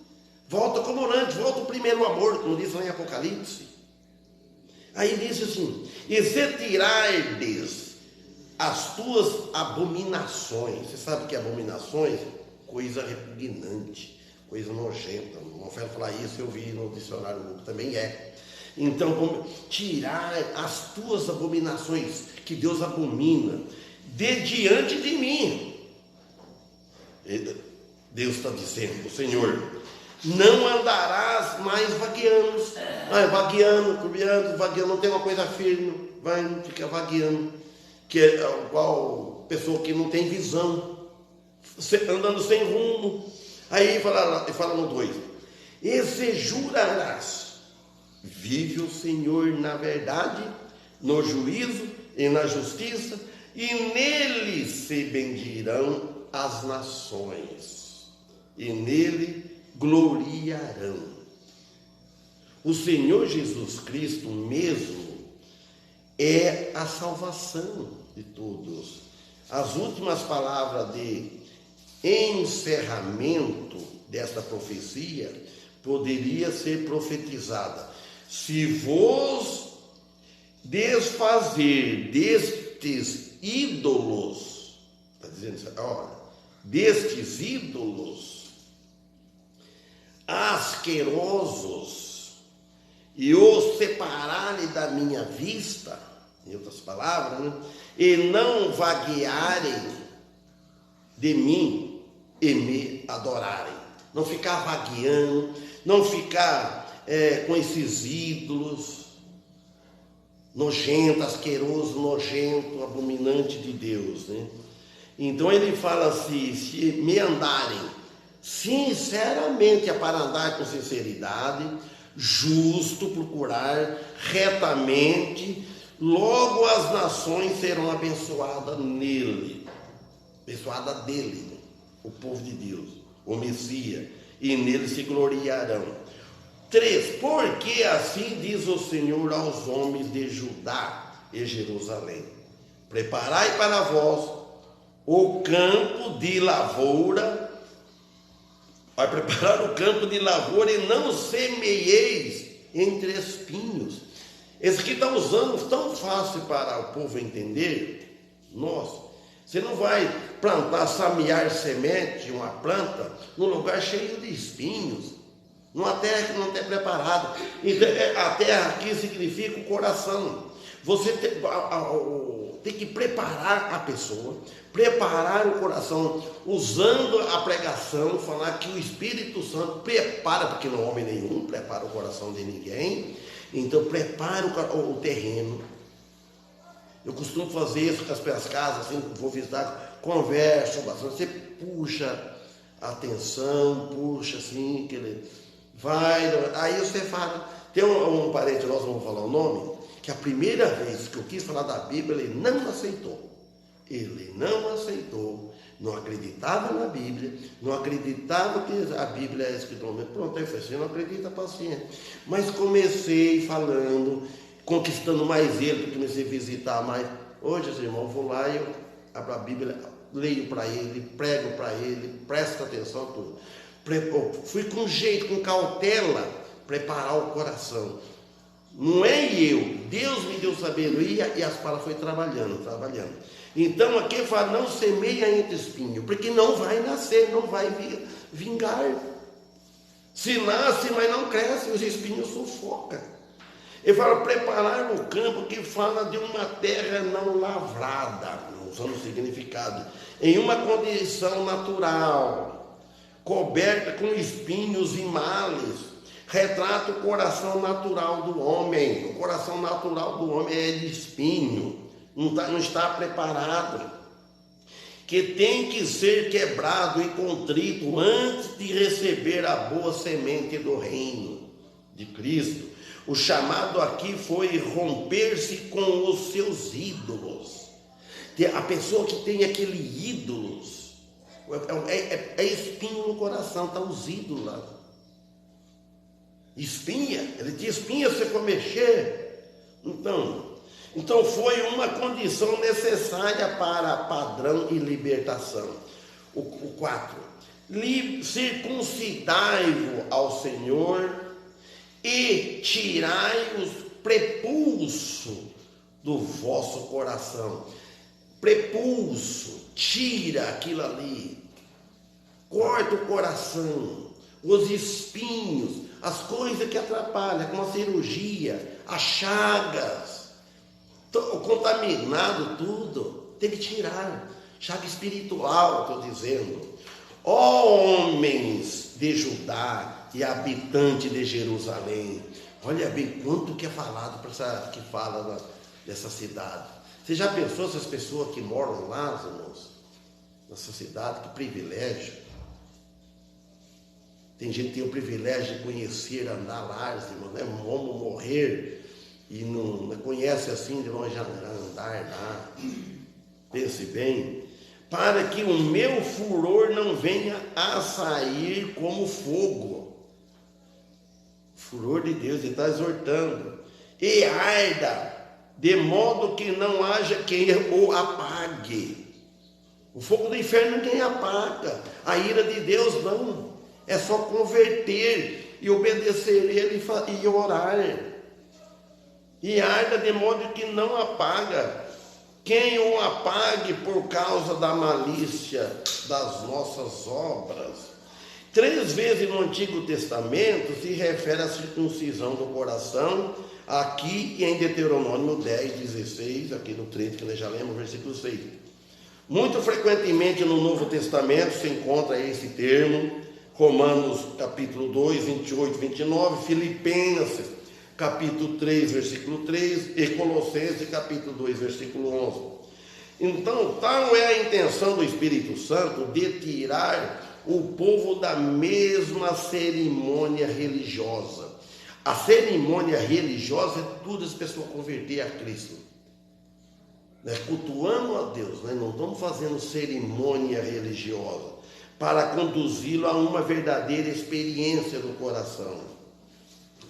Volta como antes, volta o primeiro amor, como diz lá em Apocalipse. Aí diz assim, e se tirardes as tuas abominações. Você sabe que abominações? Coisa repugnante, coisa nojenta. Não quero falar isso, eu vi no dicionário também é. Então, tirar as tuas abominações, que Deus abomina, de diante de mim. Deus está dizendo, o Senhor, não andarás mais vagueando, vagueando, não tem uma coisa firme, fica vagueando, que é igual pessoa que não tem visão, andando sem rumo. Aí fala no 2, e se jurarás, vive o Senhor na verdade, no juízo e na justiça, e nele se bendirão as nações, e nele gloriarão. O Senhor Jesus Cristo mesmo é a salvação de todos. As últimas palavras de encerramento desta profecia poderia ser profetizada: se vos desfazer destes ídolos, está dizendo isso, olha, destes ídolos asquerosos, e os separarem da minha vista, em outras palavras, né? E não vaguearem de mim e me adorarem. Não ficar vagueando, não ficar com esses ídolos nojento, asqueroso, nojento, abominante de Deus, né? Então ele fala assim, se me andarem sinceramente, é para andar com sinceridade, justo, procurar retamente, logo as nações serão abençoadas nele, abençoada dele, né? O povo de Deus, o Messias, e nele se gloriarão. 3, porque assim diz o Senhor aos homens de Judá e Jerusalém: preparai para vós o campo de lavoura. Vai preparar o campo de lavoura e não semeieis entre espinhos. Esse aqui está usando tão fácil para o povo entender. Nossa, você não vai plantar, semear semente, uma planta, num lugar cheio de espinhos, numa terra que não está preparada. Então, a terra aqui significa o coração. Você tem que preparar a pessoa, preparar o coração, usando a pregação, falar que o Espírito Santo prepara, porque não homem nenhum prepara o coração de ninguém. Então prepara o terreno. Eu costumo fazer isso com as minhas casas, assim, vou visitar, converso bastante, você puxa a atenção, puxa assim, que ele vai, aí você fala. Tem um parente nosso, não vou falar o nome, que a primeira vez que eu quis falar da Bíblia, ele não aceitou. Ele não aceitou, não acreditava na Bíblia, não acreditava que a Bíblia é escrita no momento. Pronto, aí eu falei assim, não acredita, paciência. Mas comecei falando, conquistando mais ele, porque comecei a visitar mais. Hoje, irmãos, eu vou lá e eu abro a Bíblia, leio para ele, prego para ele, presto atenção a tudo. Fui com jeito, com cautela, preparar o coração. Não é eu, Deus me deu sabedoria e as palavras foi trabalhando. Então aqui fala, não semeia entre espinhos, porque não vai nascer, não vai vingar. Se nasce, mas não cresce, os espinhos sufocam. Ele fala, preparar o campo, que fala de uma terra não lavrada, usando o significado, em uma condição natural, coberta com espinhos e males. Retrata o coração natural do homem. O coração natural do homem é de espinho, não está preparado, que tem que ser quebrado e contrito antes de receber a boa semente do reino de Cristo. O chamado aqui foi romper-se com os seus ídolos. A pessoa que tem aqueles ídolos, é espinho no coração, está os ídolos lá. Espinha, ele tinha espinha, você for mexer. Então, Então foi uma condição necessária para padrão e libertação. O 4. Circuncidai-vos ao Senhor e tirai os prepulso do vosso coração. Prepulso, tira aquilo ali, corta o coração, os espinhos, as coisas que atrapalham, como a cirurgia, as chagas, o contaminado, tudo, tem que tirar. Chaga espiritual, estou dizendo. Ó homens de Judá e habitantes de Jerusalém, olha bem quanto que é falado para essa que fala dessa cidade. Você já pensou essas pessoas que moram lá, irmãos, nessa cidade, que privilégio? Tem gente que tem o privilégio de conhecer, andar lá, irmãos, né? Vamos morrer e não conhece assim de longe andar lá. Pense bem, para que o meu furor não venha a sair como fogo. Furor de Deus, ele está exortando. E arda, de modo que não haja quem o apague. O fogo do inferno ninguém apaga. A ira de Deus não. É só converter e obedecer ele e orar. E arda de modo que não apaga. Quem o apague por causa da malícia das nossas obras. 3 vezes no Antigo Testamento se refere à circuncisão do coração, aqui e em Deuteronômio 10:16, aqui no 13, que nós já lemos, versículo 6. Muito frequentemente no Novo Testamento se encontra esse termo, Romanos capítulo 2, 28, 29, Filipenses capítulo 3, versículo 3 e Colossenses capítulo 2, versículo 11. Então, tal é a intenção do Espírito Santo de tirar o povo da mesma cerimônia religiosa. A cerimônia religiosa é tudo as pessoas converter a Cristo. Nós cultuamos a Deus, nós não estamos fazendo cerimônia religiosa para conduzi-lo a uma verdadeira experiência do coração.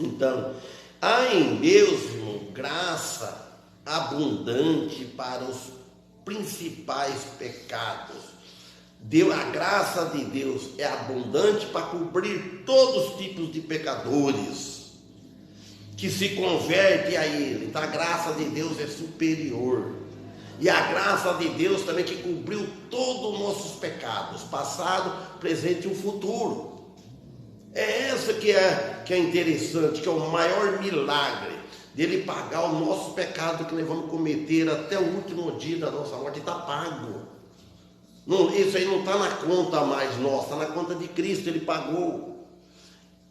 Então, há em Deus, irmão, graça abundante para os principais pecados. A graça de Deus é abundante para cobrir todos os tipos de pecadores que se convertem a Ele. Então a graça de Deus é superior. E a graça de Deus também que cobriu todos os nossos pecados, passado, presente e o futuro. É essa que é interessante, que é o maior milagre dele pagar o nosso pecado que nós vamos cometer até o último dia da nossa morte. Está pago. Não, isso aí não está na conta mais nossa, está na conta de Cristo, Ele pagou.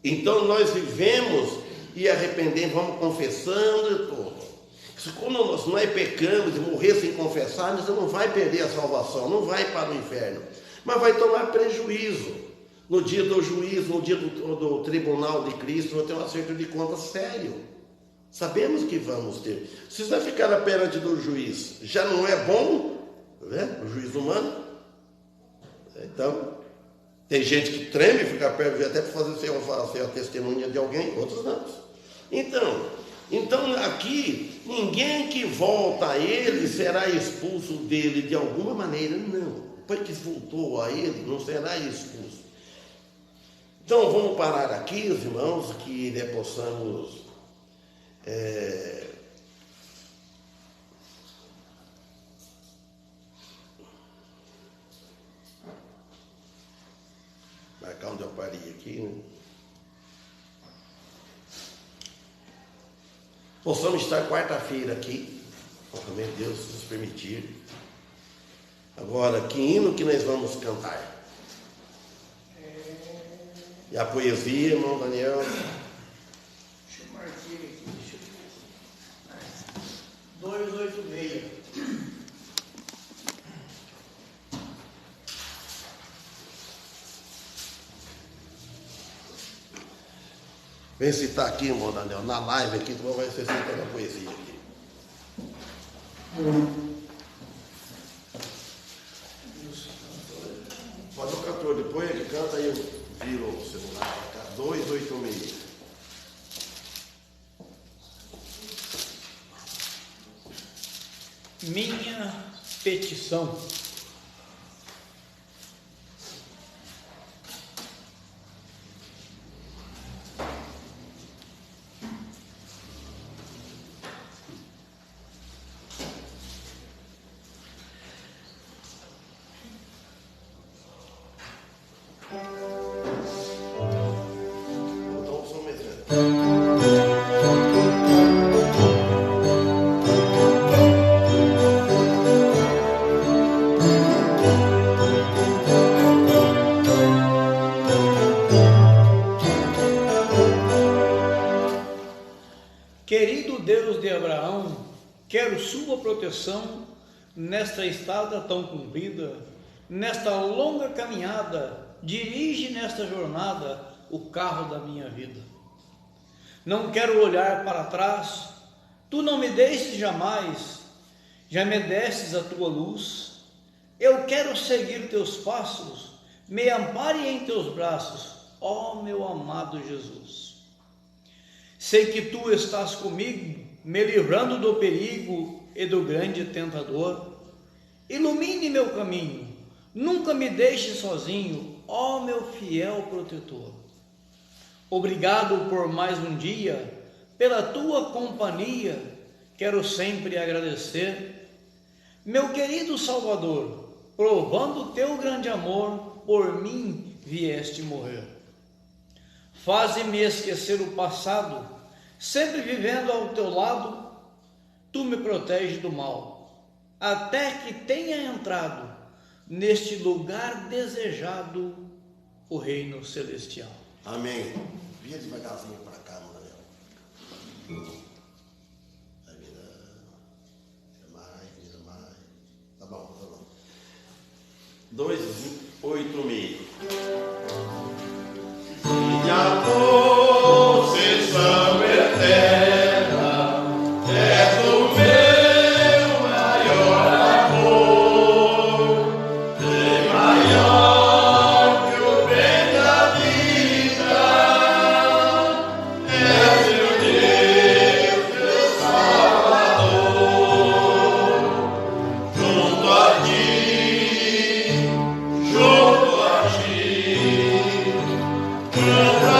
Então nós vivemos e arrependemos, vamos confessando e tudo. Quando nós pecamos e morrer sem confessar, você não vai perder a salvação, não vai para o inferno, mas vai tomar prejuízo. No dia do juízo, no dia do tribunal de Cristo, vai ter um acerto de conta sério. Sabemos que vamos ter. Se você ficar perante do juiz, já não é bom, né? O juiz humano. Então, tem gente que treme e fica perto, até para fazer a testemunha de alguém, outros não. Então aqui, ninguém que volta a ele será expulso dele de alguma maneira, não. Depois que voltou a ele, não será expulso. Então vamos parar aqui, irmãos, que possamos marcar onde eu parei aqui, né? Possamos estar quarta-feira aqui, amém, Deus nos permitir. Agora, que hino que nós vamos cantar? E a poesia, irmão Daniel? Deixa eu marcar aqui, deixa eu ver. 286. Vem citar aqui, irmão Daniel, na live aqui, tu vai ser citando a poesia aqui. Pode o cantor, depois ele canta e eu viro o celular para cá. 286. minha petição. Querido Deus de Abraão, quero sua proteção nesta estrada tão comprida, nesta longa caminhada. Dirige nesta jornada o carro da minha vida. Não quero olhar para trás, tu não me deixes jamais, já me destes a tua luz. Eu quero seguir teus passos, me ampare em teus braços, ó meu amado Jesus. Sei que tu estás comigo, me livrando do perigo e do grande tentador. Ilumine meu caminho, nunca me deixe sozinho, ó meu fiel protetor. Obrigado por mais um dia, pela tua companhia, quero sempre agradecer. Meu querido Salvador, provando teu grande amor, por mim vieste morrer. Faze-me esquecer o passado, sempre vivendo ao teu lado, tu me proteges do mal, até que tenha entrado neste lugar desejado, o reino celestial. Amém. Via devagarzinho para cá, Manuel. Vai virando. Vira mais. Tá bom. 2:8,5. Minha concessão eterna é do meu maior amor, é maior que o bem da vida, é meu Deus, meu Salvador, junto a ti, junto a ti, junto a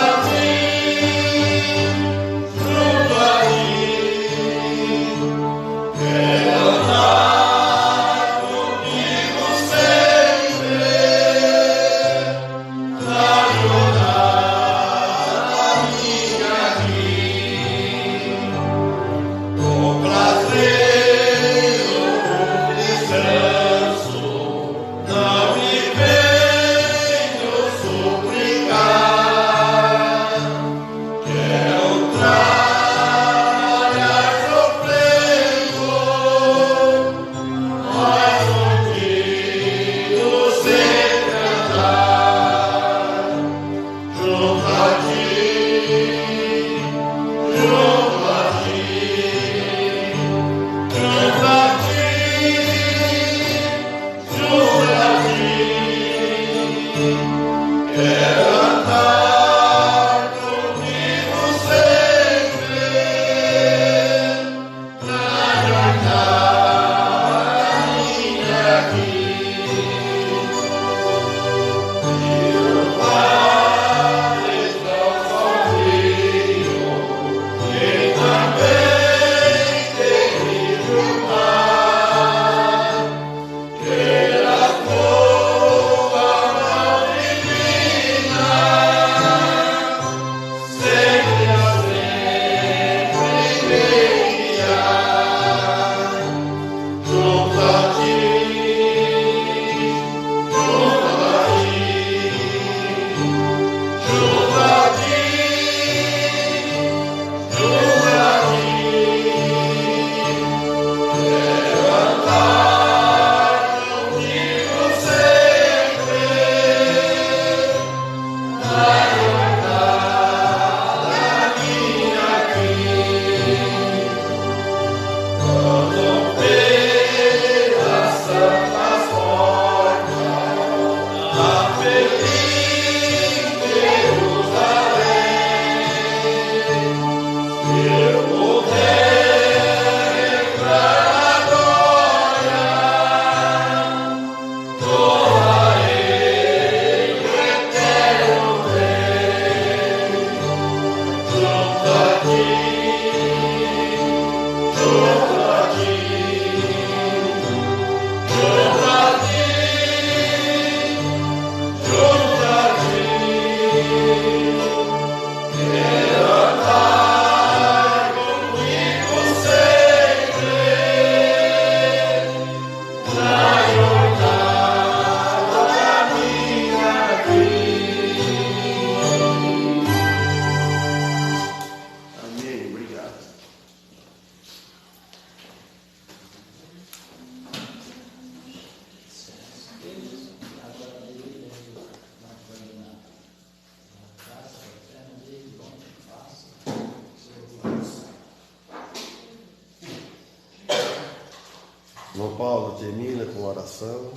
Irmão Paulo termina com oração.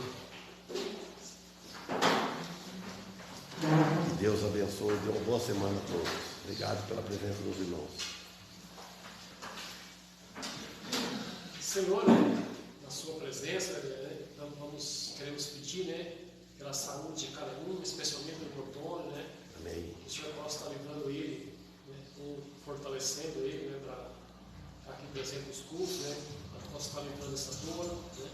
Que Deus abençoe e dê uma boa semana a todos. Obrigado pela presença dos irmãos. Senhor, né, na sua presença, né, então queremos pedir, né, pela saúde de cada um, especialmente do Antônio, né? Amém. Que o Senhor possa estar levando ele, né, fortalecendo ele, né, para estar aqui presente nos cultos, né? Possa estar livrando essa dor, né?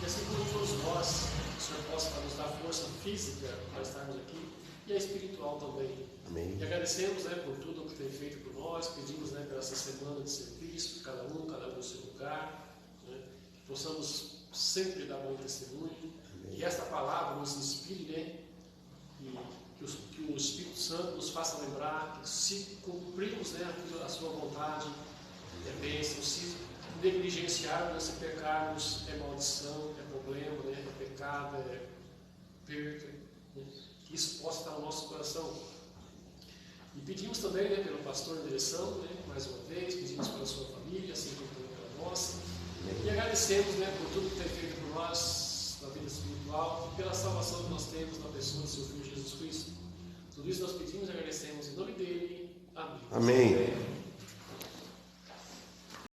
E assim como todos nós, o Senhor possa nos dar força física para estarmos aqui e a espiritual também. Amém. E agradecemos, né, por tudo o que tem feito por nós, pedimos, né, por essa semana de serviço, cada um no seu lugar, né? Que possamos sempre dar bom testemunho. Amém. Que esta palavra nos inspire, né? E que o Espírito Santo nos faça lembrar que se cumprirmos, né, a sua vontade, é bênção, se negligenciarmos, se pecarmos, é maldição, é problema, né? É pecado, é perca, né? Que isso possa estar no nosso coração. E pedimos também, né, pelo pastor em direção, né, mais uma vez, pedimos pela sua família, assim como também pela nossa. E agradecemos, né, por tudo que tem feito por nós na vida espiritual e pela salvação que nós temos na pessoa do seu Filho Jesus Cristo. Tudo isso nós pedimos e agradecemos em nome dele. Amém. Amém.